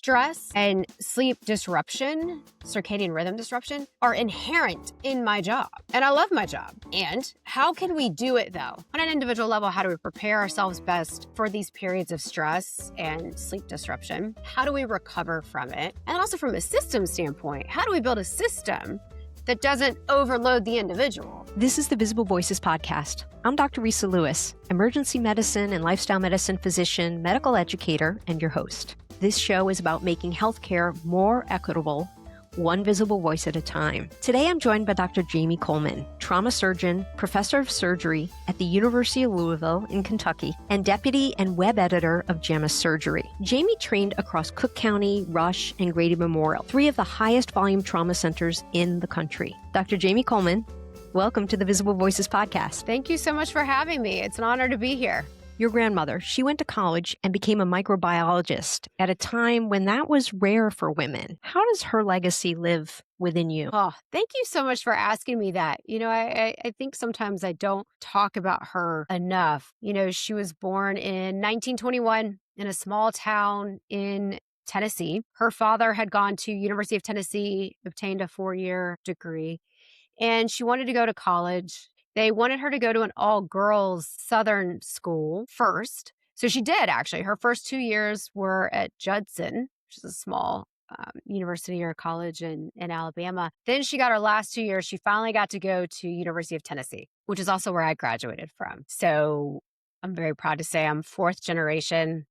Stress and sleep disruption, circadian rhythm disruption, are inherent in my job. And I love my job. And how can we do it though? On an individual level, how do we prepare ourselves best for these periods of stress and sleep disruption? How do we recover from it? And also from a system standpoint, how do we build a system that doesn't overload the individual? This is the Visible Voices podcast. I'm Dr. Resa Lewis, emergency medicine and lifestyle medicine physician, medical educator, and your host. This show is about making healthcare more equitable, one visible voice at a time. Today, I'm joined by Dr. JAMA Coleman, trauma surgeon, professor of surgery at the University of Louisville in Kentucky, and deputy and web editor of JAMA Surgery. JAMA trained across Cook County, Rush, and Grady Memorial, three of the highest volume trauma centers in the country. Dr. JAMA Coleman, welcome to the Visible Voices podcast. Thank you so much for having me. It's an honor to be here. Your grandmother, she went to college and became a microbiologist at a time when that was rare for women. How does her legacy live within you? Oh, thank you so much for asking me that. I think sometimes I don't talk about her enough. She was born in 1921 in a small town in Tennessee. Her father had gone to University of Tennessee, obtained a 4-year degree, and she wanted to go to college. They wanted her to go to an all-girls Southern school first. So she did, actually. Her first 2 years were at Judson, which is a small university or college in Alabama. Then she got her last 2 years. She finally got to go to University of Tennessee, which is also where I graduated from. So I'm very proud to say I'm fourth generation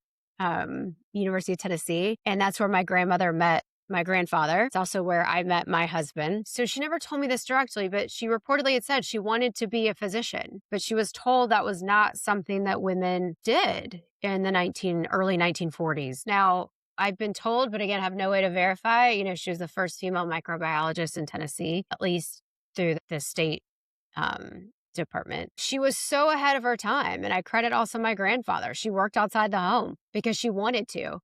University of Tennessee. And that's where my grandmother met my grandfather. It's also where I met my husband. So she never told me this directly, but she reportedly had said she wanted to be a physician, but she was told that was not something that women did in the early 1940s. Now, I've been told, but again, have no way to verify, she was the first female microbiologist in Tennessee, at least through the state department. She was so ahead of her time. And I credit also my grandfather. She worked outside the home because she wanted to.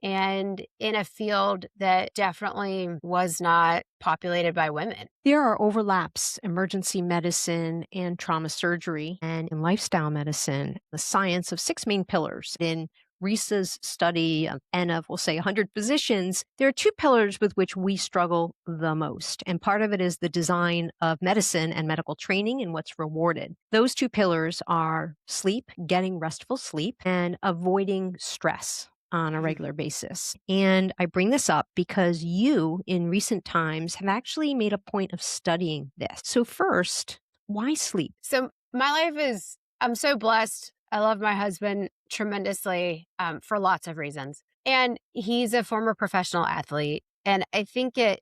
And in a field that definitely was not populated by women. There are overlaps, emergency medicine and trauma surgery, and in lifestyle medicine, the science of 6 main pillars. In Resa's study of N of, we'll say, 100 physicians, there are 2 pillars with which we struggle the most. And part of it is the design of medicine and medical training and what's rewarded. Those 2 pillars are sleep, getting restful sleep, and avoiding stress on a regular basis. And I bring this up because you, in recent times, have actually made a point of studying this. So first, why sleep? So my life I'm so blessed. I love my husband tremendously for lots of reasons. And he's a former professional athlete. And I think it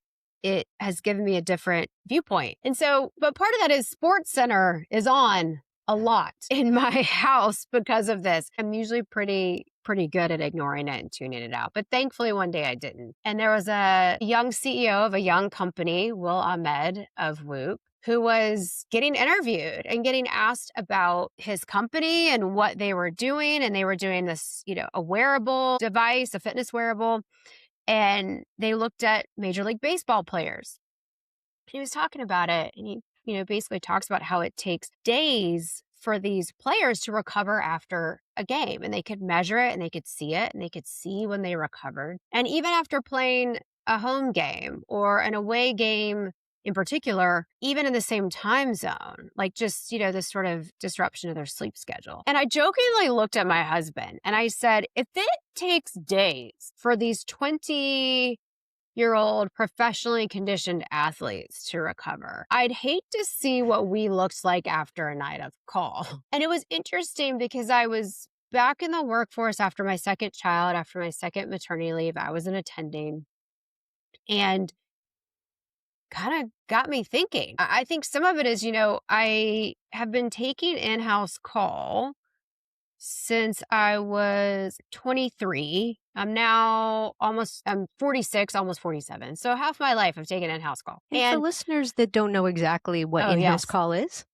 has given me a different viewpoint. And so, but part of that is Sports Center is on a lot in my house because of this. I'm usually pretty good at ignoring it and tuning it out. But thankfully, one day I didn't. And there was a young CEO of a young company, Will Ahmed of Whoop, who was getting interviewed and getting asked about his company and what they were doing. And they were doing this, a wearable device, a fitness wearable. And they looked at Major League Baseball players. He was talking about it. And he basically talks about how it takes days for these players to recover after a game. And they could measure it and they could see it and they could see when they recovered. And even after playing a home game or an away game in particular, even in the same time zone, like just, this sort of disruption of their sleep schedule. And I jokingly looked at my husband and I said, if it takes days for these 20-year-old professionally conditioned athletes to recover, I'd hate to see what we looked like after a night of call. And it was interesting because I was back in the workforce after my second child, after my second maternity leave. I was an attending and kind of got me thinking. I think some of it is, I have been taking in-house call since I was 23. I'm 46, almost 47. So half my life I've taken in-house call. And for listeners that don't know exactly what in-house call is?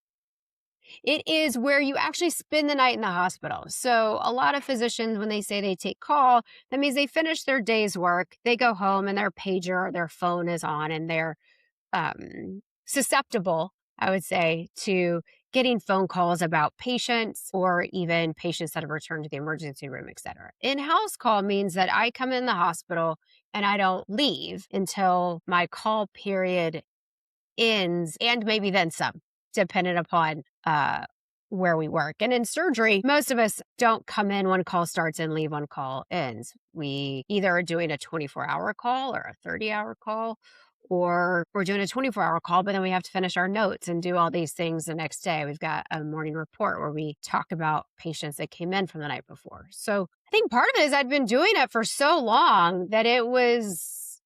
It is where you actually spend the night in the hospital. So a lot of physicians, when they say they take call, that means they finish their day's work, they go home and their pager or their phone is on and they're susceptible I would say, to getting phone calls about patients or even patients that have returned to the emergency room, et cetera. In-house call means that I come in the hospital and I don't leave until my call period ends and maybe then some, dependent upon where we work. And in surgery, most of us don't come in when call starts and leave when call ends. We either are doing a 24-hour call or a 30-hour call, or we're doing a 24-hour call, but then we have to finish our notes and do all these things the next day. We've got a morning report where we talk about patients that came in from the night before. So I think part of it is I'd been doing it for so long that it was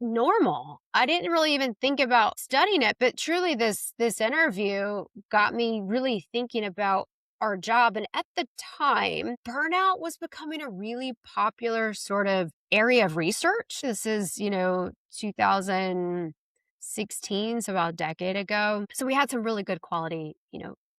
normal. I didn't really even think about studying it, but truly this interview got me really thinking about our job. And at the time, burnout was becoming a really popular sort of area of research. This is, 2016, so about a decade ago. So we had some really good quality,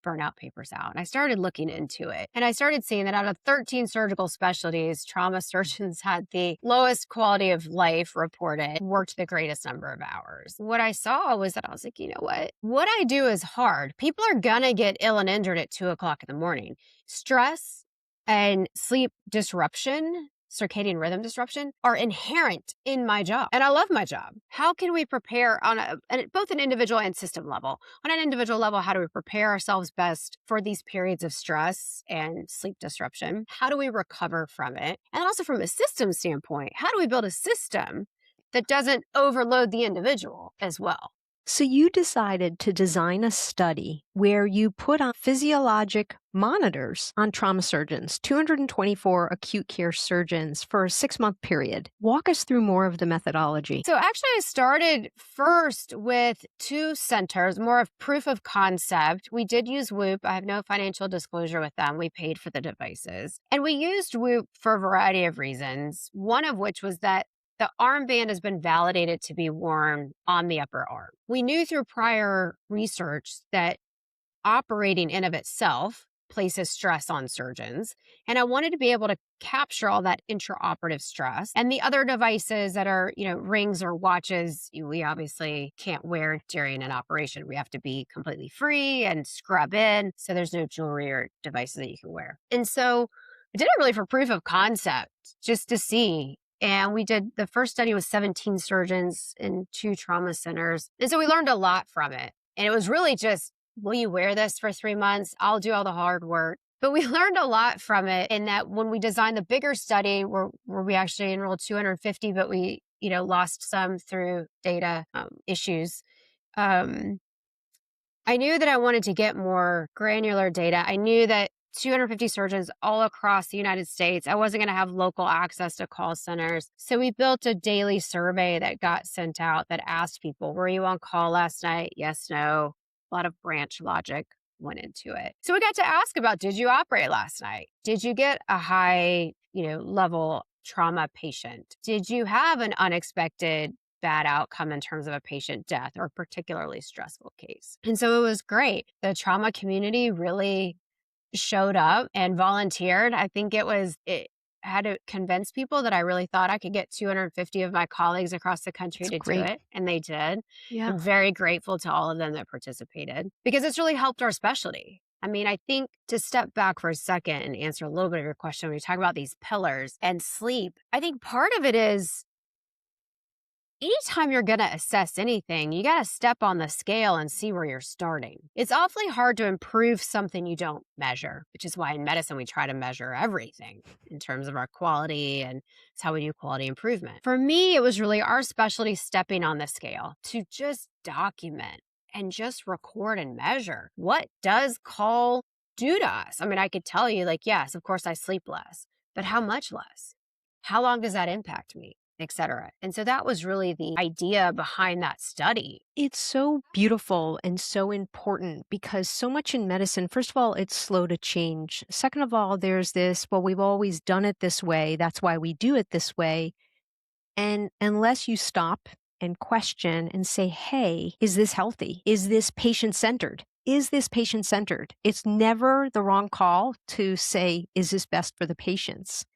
burnout papers out. And I started looking into it. And I started seeing that out of 13 surgical specialties, trauma surgeons had the lowest quality of life reported, worked the greatest number of hours. What I saw was that I was like, you know what? What I do is hard. People are going to get ill and injured at 2 o'clock in the morning. Stress and sleep disruption, circadian rhythm disruption, are inherent in my job. And I love my job. How can we prepare on both an individual and system level? On an individual level, how do we prepare ourselves best for these periods of stress and sleep disruption? How do we recover from it? And also from a system standpoint, how do we build a system that doesn't overload the individual as well? So you decided to design a study where you put on physiologic monitors on trauma surgeons, 224 acute care surgeons for a 6-month period. Walk us through more of the methodology. So actually, I started first with 2 centers, more of proof of concept. We did use Whoop. I have no financial disclosure with them. We paid for the devices. And we used Whoop for a variety of reasons, one of which was that the armband has been validated to be worn on the upper arm. We knew through prior research that operating in of itself places stress on surgeons. And I wanted to be able to capture all that intraoperative stress. And the other devices that are, rings or watches, we obviously can't wear during an operation. We have to be completely free and scrub in. So there's no jewelry or devices that you can wear. And so I did it really for proof of concept, just to see. And we did the first study with 17 surgeons in 2 trauma centers. And so we learned a lot from it. And it was really just, will you wear this for 3 months? I'll do all the hard work. But we learned a lot from it in that when we designed the bigger study where we actually enrolled 250, but we, lost some through data issues. I knew that I wanted to get more granular data. I knew that 250 surgeons all across the United States, I wasn't going to have local access to call centers. So we built a daily survey that got sent out that asked people, were you on call last night? Yes, no. A lot of branch logic went into it. So we got to ask about, did you operate last night? Did you get a high, level trauma patient? Did you have an unexpected bad outcome in terms of a patient death or a particularly stressful case? And so it was great. The trauma community really showed up and volunteered. I think it had to convince people that I really thought I could get 250 of my colleagues across the country That's to do great. it. And they did. Yeah. I'm very grateful to all of them that participated because it's really helped our specialty. I mean, I think to step back for a second and answer a little bit of your question, when you talk about these pillars and sleep, I think part of it is anytime you're going to assess anything, you got to step on the scale and see where you're starting. It's awfully hard to improve something you don't measure, which is why in medicine we try to measure everything in terms of our quality, and it's how we do quality improvement. For me, it was really our specialty stepping on the scale to just document and just record and measure. What does call do to us? I mean, I could tell you, yes, of course I sleep less, but how much less? How long does that impact me? Etc. And so that was really the idea behind that study. It's so beautiful and so important because so much in medicine, first of all, it's slow to change. Second of all, there's this, well, we've always done it this way. That's why we do it this way. And unless you stop and question and say, hey, is this healthy? Is this patient-centered? Is this patient-centered? It's never the wrong call to say, is this best for the patients?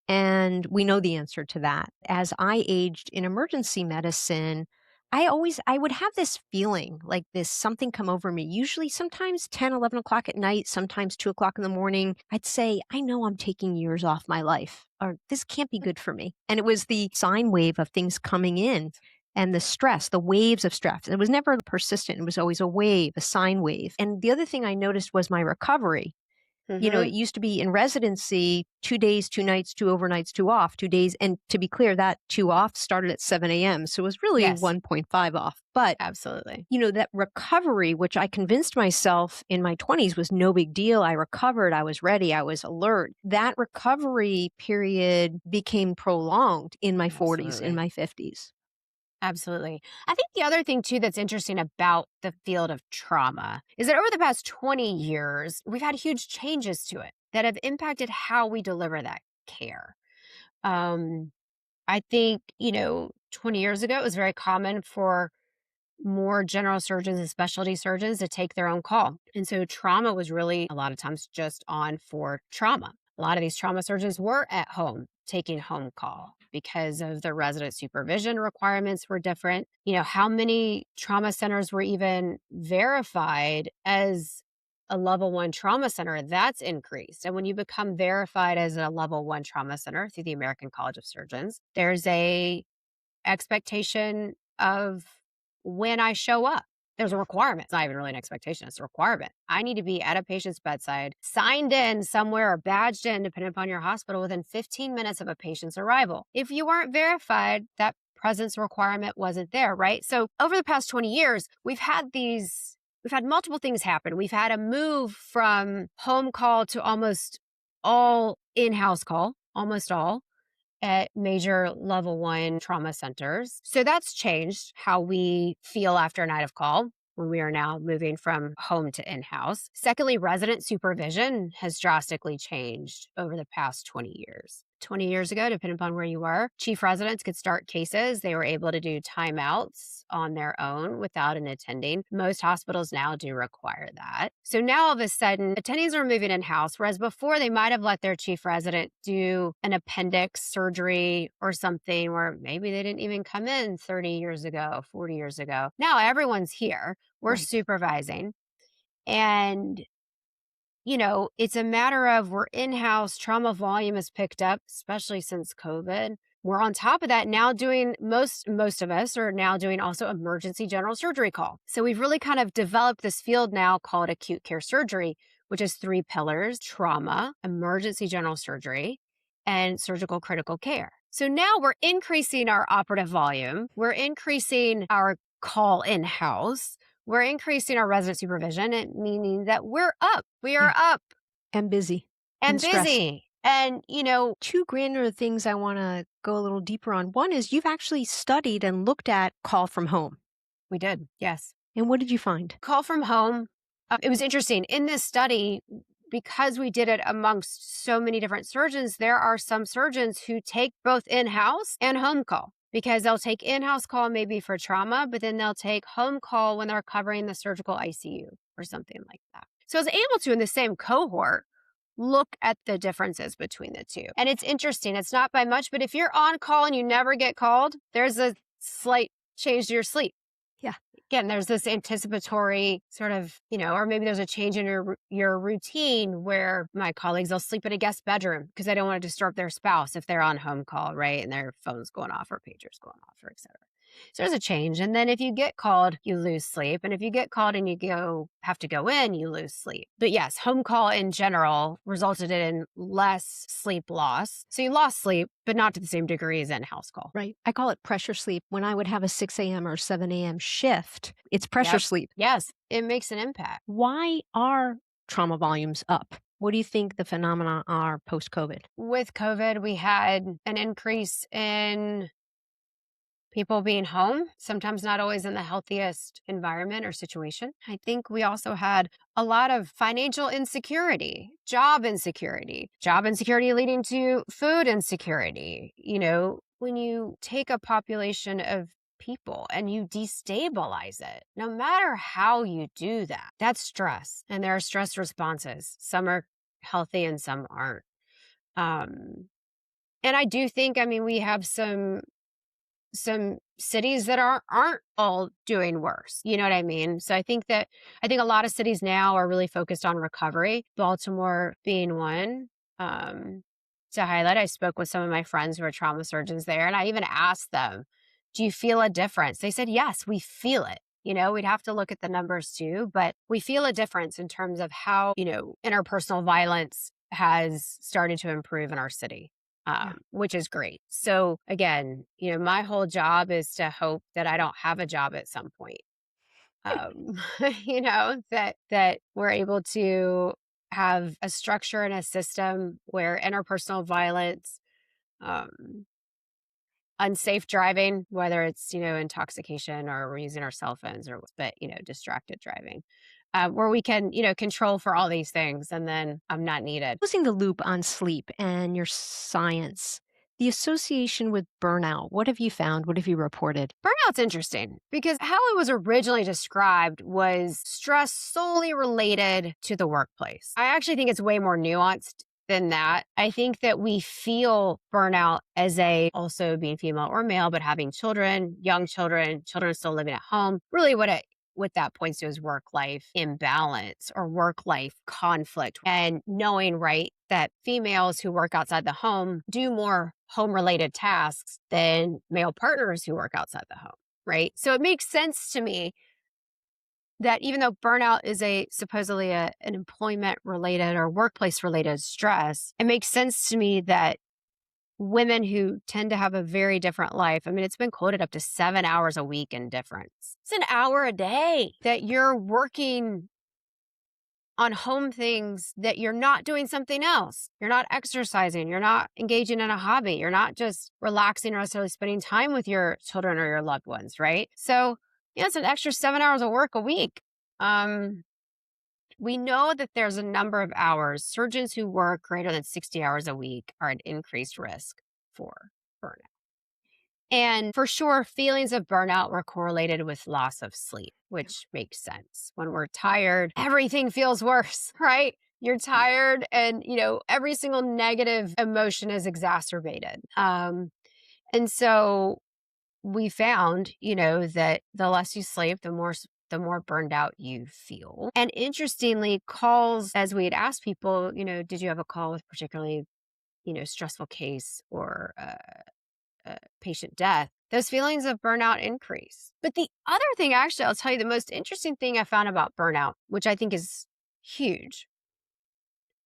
And we know the answer to that. As I aged in emergency medicine, I would have this feeling like this something come over me, usually sometimes 10, 11 o'clock at night, sometimes 2 o'clock in the morning. I'd say, I know I'm taking years off my life, or this can't be good for me. And it was the sine wave of things coming in and the stress, the waves of stress. It was never persistent. It was always a wave, a sine wave. And the other thing I noticed was my recovery. Hmm. It used to be in residency, 2 days, 2 nights, 2 overnights, 2 off, 2 days. And to be clear, that 2 off started at 7 a.m. So it was really Yes, 1.5 off. But, absolutely. that recovery, which I convinced myself in my 20s was no big deal. I recovered. I was ready. I was alert. That recovery period became prolonged in my 40s, in Absolutely. my 50s. Absolutely. I think the other thing too that's interesting about the field of trauma is that over the past 20 years, we've had huge changes to it that have impacted how we deliver that care. Um, I think, 20 years ago, it was very common for more general surgeons and specialty surgeons to take their own call. And so trauma was really a lot of times just on for trauma. A lot of these trauma surgeons were at home taking home call because of the resident supervision requirements were different. How many trauma centers were even verified as a level one trauma center? That's increased. And when you become verified as a level one trauma center through the American College of Surgeons, there's a expectation of when I show up. There's a requirement. It's not even really an expectation, it's a requirement. I need to be at a patient's bedside, signed in somewhere or badged in, depending upon your hospital, within 15 minutes of a patient's arrival. If you weren't verified, that presence requirement wasn't there, right? So over the past 20 years, we've had multiple things happen. We've had a move from home call to almost all in-house call, almost all at major level one trauma centers. So that's changed how we feel after a night of call when we are now moving from home to in house. Secondly, resident supervision has drastically changed over the past 20 years. 20 years ago, depending upon where you were, chief residents could start cases. They were able to do timeouts on their own without an attending. Most hospitals now do require that. So now all of a sudden, attendings are moving in house, whereas before they might have let their chief resident do an appendix surgery or something where maybe they didn't even come in 30 years ago, 40 years ago. Now everyone's here. We're Right. supervising. And it's a matter of we're in-house, trauma volume has picked up, especially since COVID. We're on top of that now doing most of us are now doing also emergency general surgery call. So we've really kind of developed this field now called acute care surgery, which is three pillars: trauma, emergency general surgery, and surgical critical care. So now we're increasing our operative volume, we're increasing our call in-house, we're increasing our resident supervision, and meaning that we're up. We Yeah. are up And busy and and stressed. busy. And, Two granular things I want to go a little deeper on. One is you've actually studied and looked at call from home. we did, yes. And what did you find? Call from home. It was interesting. In this study, because we did it amongst so many different surgeons, there are some surgeons who take both in house and home call because they'll take in house call maybe for trauma, but then they'll take home call when they're covering the surgical ICU or something like that. So I was able to, in the same cohort, look at the differences between the two. And it's interesting. It's not by much, but if you're on call and you never get called, there's a slight change to your sleep. Yeah. Again, there's this anticipatory sort of, or maybe there's a change in your routine where my colleagues will sleep in a guest bedroom because they don't want to disturb their spouse if they're on home call, right? And their phone's going off or pager's going off or et cetera. So there's a change. And then if you get called, you lose sleep. And if you get called and have to go in, you lose sleep. But yes, home call in general resulted in less sleep loss. So you lost sleep, but not to the same degree as in-house call. Right. I call it pressure sleep. When I would have a 6 a.m. or 7 a.m. shift, it's pressure Yep. sleep. Yes, it makes an impact. Why are trauma volumes up? What do you think the phenomena are post COVID? With COVID, we had an increase in people being home, sometimes not always in the healthiest environment or situation. I think we also had a lot of financial insecurity, job insecurity leading to food insecurity. When you take a population of people and you destabilize it, no matter how you do that, that's stress. And there are stress responses. Some are healthy and some aren't. And I do think, we have some some cities that aren't all doing worse. You know what I mean? So I think a lot of cities now are really focused on recovery, Baltimore being one. Um, to highlight, I spoke with some of my friends who are trauma surgeons there, and I even asked them, "Do you feel a difference?" They said, "Yes, we feel it." We'd have to look at the numbers too, but we feel a difference in terms of how, interpersonal violence has started to improve in our city, Yeah. which is great. So again, my whole job is to hope that I don't have a job at some point. Um, that we're able to have a structure and a system where interpersonal violence, um, unsafe driving, whether it's, intoxication or we're using our cell phones but, distracted driving, where we can, control for all these things and then I'm not needed. Closing the loop on sleep and your science, the association with burnout, what have you found? What have you reported? Burnout's interesting because how it was originally described was stress solely related to the workplace. I actually think it's way more nuanced than that. I think that we feel burnout as also being female or male, but having children, young children, children still living at home. Really what that points to is work life imbalance or work life conflict. And knowing, right, that females who work outside the home do more home related tasks than male partners who work outside the home, right? So it makes sense to me that even though burnout is supposedly an employment related or workplace related stress, it makes sense to me that women who tend to have a very different life. I mean, it's been quoted up to 7 hours a week in difference. It's an hour a day that you're working on home things, that you're not doing something else. You're not exercising. You're not engaging in a hobby. You're not just relaxing or necessarily spending time with your children or your loved ones, right? So, it's an extra 7 hours of work a week. We know that there's a number of hours. Surgeons who work greater than 60 hours a week are at increased risk for burnout. And for sure, feelings of burnout were correlated with loss of sleep, which makes sense. When we're tired, everything feels worse, right? You're tired, and every single negative emotion is exacerbated. And so we found, that the less you sleep, the more burned out you feel. And interestingly, calls, as we had asked people, did you have a call with particularly, stressful case or patient death, those feelings of burnout increase. But the other thing, actually, I'll tell you the most interesting thing I found about burnout, which I think is huge,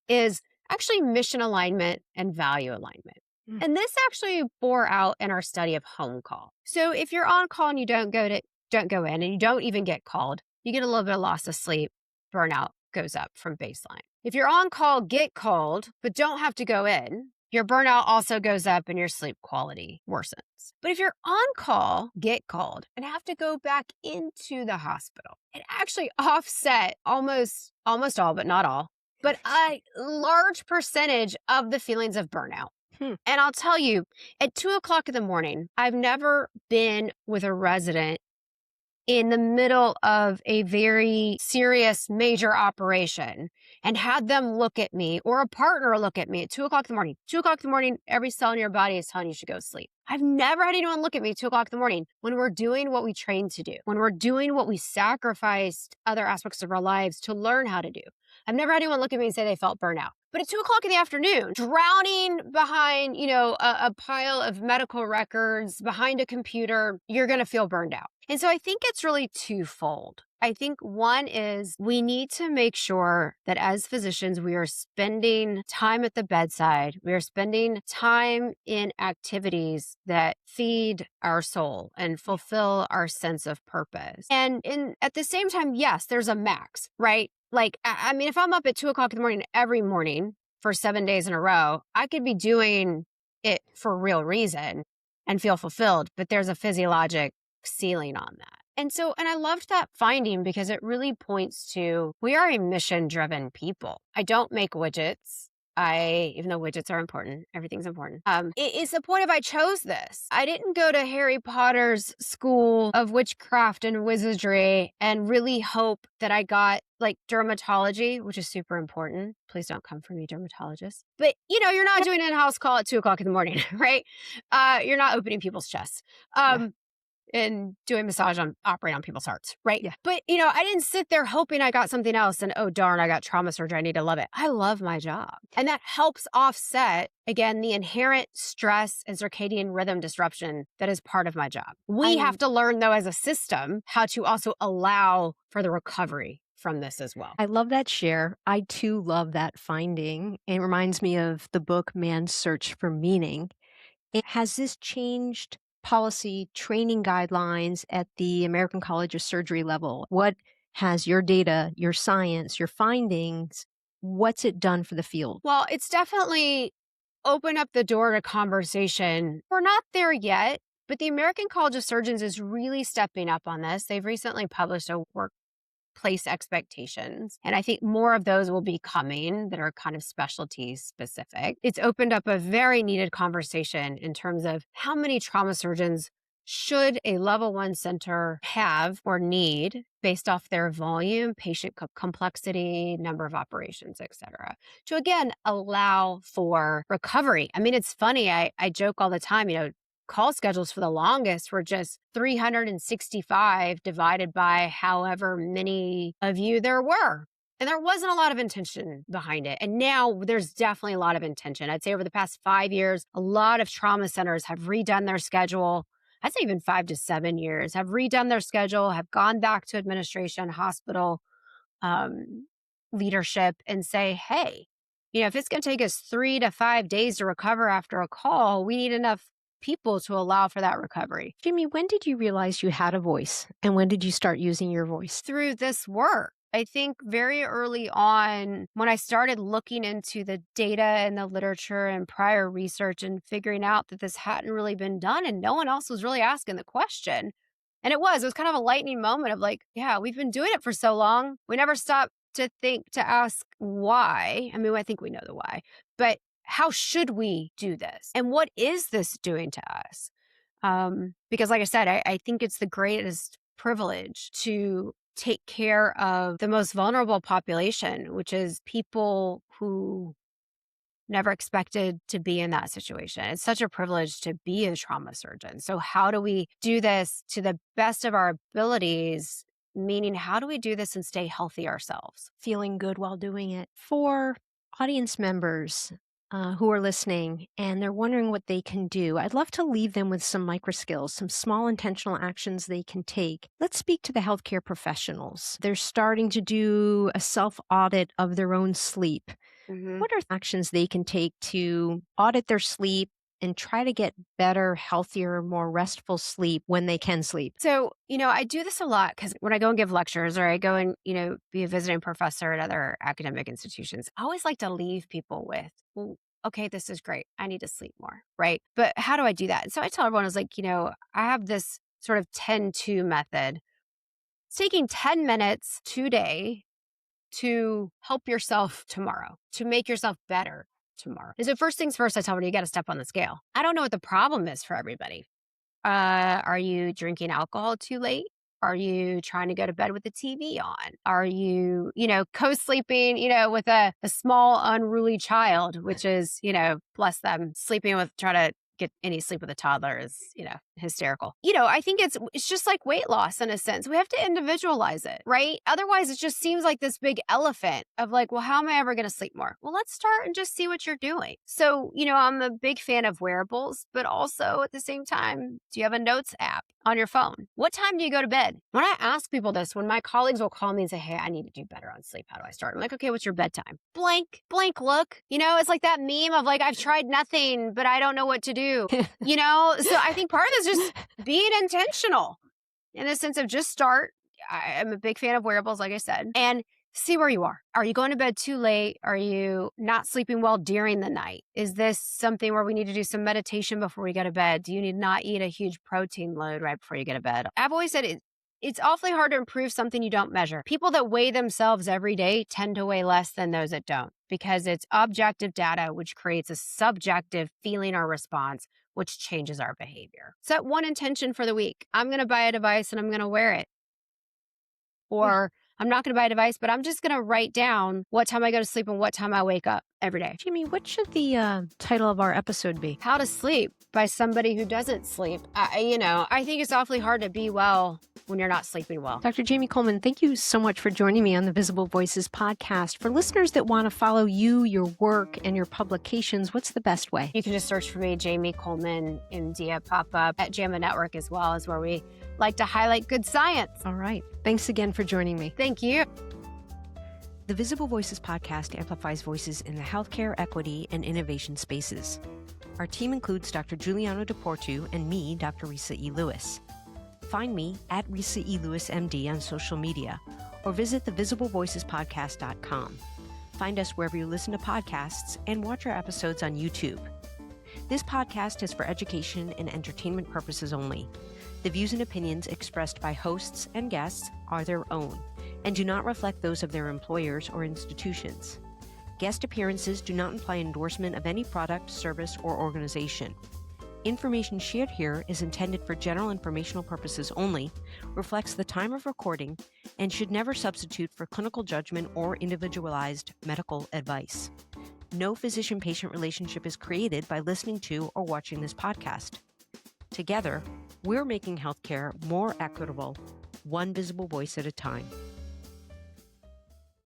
is actually mission alignment and value alignment. Mm. And this actually bore out in our study of home call. So if you're on call and you don't go in and you don't even get called, you get a little bit of loss of sleep, burnout goes up from baseline. If you're on call, get called, but don't have to go in, your burnout also goes up and your sleep quality worsens. But if you're on call, get called, and have to go back into the hospital, it actually offset almost all, but not all, but a large percentage of the feelings of burnout. Hmm. And I'll tell you, at 2 o'clock in the morning, I've never been with a resident in the middle of a very serious major operation and had them look at me or a partner look at me at 2 o'clock in the morning. 2 o'clock in the morning, every cell in your body is telling you should go sleep. I've never had anyone look at me at 2 o'clock in the morning when we're doing what we trained to do, when we're doing what we sacrificed other aspects of our lives to learn how to do. I've never had anyone look at me and say they felt burnout. But at 2 o'clock in the afternoon, drowning behind, a pile of medical records, behind a computer, you're going to feel burned out. And so I think it's really twofold. I think one is we need to make sure that as physicians, we are spending time at the bedside. We are spending time in activities that feed our soul and fulfill our sense of purpose. And at the same time, yes, there's a max, right? Like, I mean, if I'm up at 2 o'clock in the morning every morning for 7 days in a row, I could be doing it for real reason and feel fulfilled, but there's a physiologic ceiling on that. And I loved that finding because it really points to we are a mission-driven people. I don't make widgets. Even though widgets are important, everything's important. It's the point of I chose this. I didn't go to Harry Potter's school of witchcraft and wizardry and really hope that I got like dermatology, which is super important. Please don't come for me, dermatologists. But you're not doing an in-house call at 2 o'clock in the morning, right? You're not opening people's chests. Yeah. And doing massage on operating on people's hearts, right? Yeah. But I didn't sit there hoping I got something else and oh darn, I got trauma surgery. I need to love it. I love my job. And that helps offset again the inherent stress and circadian rhythm disruption that is part of my job. We have to learn though as a system how to also allow for the recovery from this as well. I love that share. I too love that finding. It reminds me of the book Man's Search for Meaning. Has this changed policy training guidelines at the American College of Surgery level? What has your data, your science, your findings, what's it done for the field? Well, it's definitely opened up the door to conversation. We're not there yet, but the American College of Surgeons is really stepping up on this. They've recently published a workplace expectations, and I think more of those will be coming that are kind of specialty specific. It's opened up a very needed conversation in terms of how many trauma surgeons should a level 1 center have or need based off their volume, patient complexity, number of operations, et cetera, to again allow for recovery. I mean, it's funny. I joke all the time, call schedules for the longest were just 365 divided by however many of you there were. And there wasn't a lot of intention behind it. And now there's definitely a lot of intention. I'd say over the past 5 years, a lot of trauma centers have redone their schedule. I'd say even 5 to 7 years have redone their schedule, have gone back to administration, hospital leadership and say, hey, if it's going to take us 3 to 5 days to recover after a call, we need enough people to allow for that recovery. Jamie, when did you realize you had a voice and when did you start using your voice? Through this work. I think very early on when I started looking into the data and the literature and prior research and figuring out that this hadn't really been done and no one else was really asking the question. And it was kind of a lightning moment of like, yeah, we've been doing it for so long. We never stopped to think to ask why. I mean, I think we know the why, but how should we do this? And what is this doing to us? Because like I said, I think it's the greatest privilege to take care of the most vulnerable population, which is people who never expected to be in that situation. It's such a privilege to be a trauma surgeon. So how do we do this to the best of our abilities? Meaning, how do we do this and stay healthy ourselves? Feeling good while doing it. For audience members who are listening and they're wondering what they can do, I'd love to leave them with some micro skills, some small intentional actions they can take. Let's speak to the healthcare professionals. They're starting to do a self-audit of their own sleep. Mm-hmm. What are actions they can take to audit their sleep and try to get better, healthier, more restful sleep when they can sleep? So, I do this a lot because when I go and give lectures or I go and, be a visiting professor at other academic institutions, I always like to leave people with, well, okay, this is great. I need to sleep more, right? But how do I do that? And so I tell everyone, I was like, I have this sort of 10-2 method. It's taking 10 minutes today to help yourself tomorrow, to make yourself better tomorrow. And so first things first, I tell them, you got to step on the scale. I don't know what the problem is for everybody. Are you drinking alcohol too late? Are you trying to go to bed with the TV on? Are you, co-sleeping, with a small unruly child, which is, bless them, sleeping with, try to get any sleep with a toddler is, hysterical. I think it's just like weight loss in a sense. We have to individualize it, right? Otherwise, it just seems like this big elephant of like, well, how am I ever going to sleep more? Well, let's start and just see what you're doing. So, I'm a big fan of wearables, but also at the same time, do you have a notes app on your phone? What time do you go to bed? When I ask people this, when my colleagues will call me and say, hey, I need to do better on sleep. How do I start? I'm like, okay, what's your bedtime? Blank look. It's like that meme of like, I've tried nothing, but I don't know what to do. So I think part of this is just being intentional in the sense of just start. I'm a big fan of wearables, like I said, and see where you are. Are you going to bed too late? Are you not sleeping well during the night? Is this something where we need to do some meditation before we go to bed? Do you need not eat a huge protein load right before you go to bed? I've always said It's awfully hard to improve something you don't measure. People that weigh themselves every day tend to weigh less than those that don't because it's objective data, which creates a subjective feeling or response, which changes our behavior. Set one intention for the week. I'm going to buy a device and I'm going to wear it. Yeah. Or I'm not going to buy a device, but I'm just going to write down what time I go to sleep and what time I wake up every day. Jamie, what should the title of our episode be? How to Sleep by somebody who doesn't sleep. I think it's awfully hard to be well when you're not sleeping well. Dr. Jamie Coleman, thank you so much for joining me on the Visible Voices podcast. For listeners that want to follow you, your work, and your publications, what's the best way? You can just search for me, Jamie Coleman, MD, pop up at JAMA Network as well, is where we like to highlight good science. All right. Thanks again for joining me. Thank you. The Visible Voices podcast amplifies voices in the healthcare, equity, and innovation spaces. Our team includes Dr. Giuliano DePortu and me, Dr. Resa E. Lewis. Find me at Resa E. Lewis, MD on social media or visit thevisiblevoicespodcast.com. Find us wherever you listen to podcasts and watch our episodes on YouTube. This podcast is for education and entertainment purposes only. The views and opinions expressed by hosts and guests are their own and do not reflect those of their employers or institutions. Guest appearances do not imply endorsement of any product, service, or organization. Information shared here is intended for general informational purposes only, reflects the time of recording, and should never substitute for clinical judgment or individualized medical advice. No physician-patient relationship is created by listening to or watching this podcast. Together, we're making healthcare more equitable, one visible voice at a time.